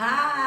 Hi.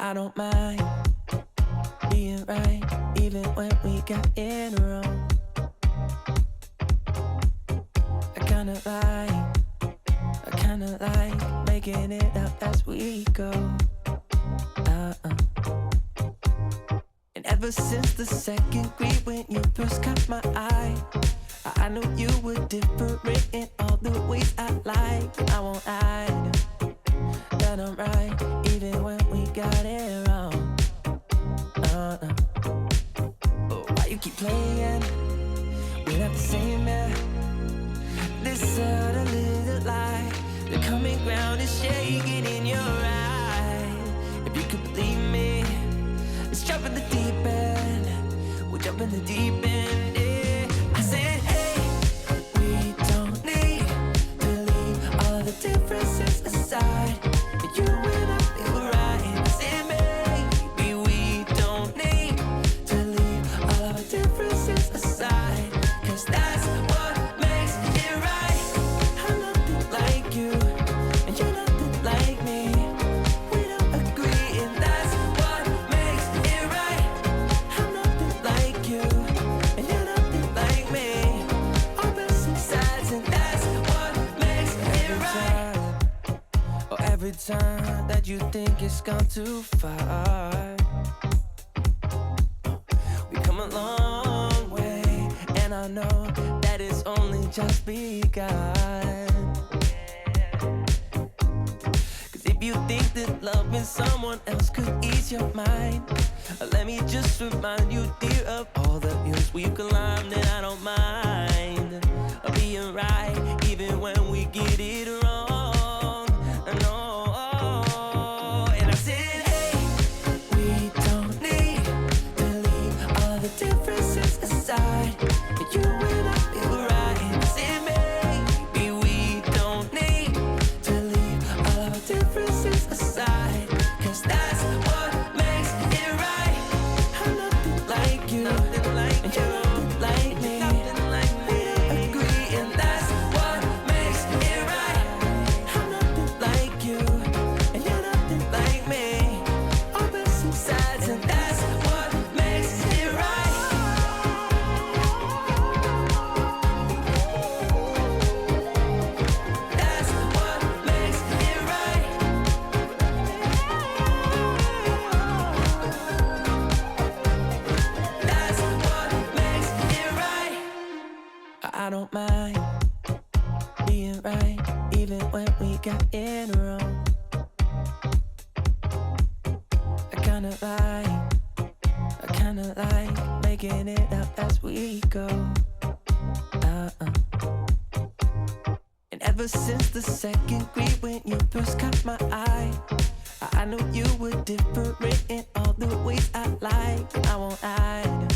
I don't mind being right, even when we got it wrong. I kinda like making it up as we go. And ever since the second grade when you first caught my eye, I knew you were different in all the ways I like. And I won't hide that I'm right, even when we got it wrong. Oh, why you keep playing? We're not the same, man. This other little light, the common ground is shaking in your eye. If you could believe me, let's jump in the deep end. We'll jump in the deep end, yeah. I said, hey, we don't need to leave all the differences aside. You and I feel right. I said, maybe we don't need to leave all of our differences aside, 'cause that's what makes it right. I'm nothing like you, and you're nothing like me. We don't agree, and that's what makes it right. I'm nothing like you, and you're nothing like me. Opposite sides, and that's what makes it right. Oh, every time that you think it's gone too far, we come a long way, and I know that it's only just begun. 'Cause if you think that loving someone else could ease your mind, let me just remind you, dear, of all the hills we've climbed. And I don't mind being right, even when we get it wrong. No. And I said, hey, we don't need to leave all the differences aside. You and I feel right. I said, maybe we don't need to leave all of our differences aside, 'cause that's what makes it right. I'm nothing like you, and you're nothing like me. We don't agree, and that's what makes it right. I'm nothing like you, and you're nothing like me. Opposite sides, and that's what makes it right. That's what makes it right. That's what makes it right. I don't mind being right, even when we got it wrong. I kinda like making it up as we go. And ever since the second grade when you first caught my eye, I knew you were different in all the ways I like. And I won't hide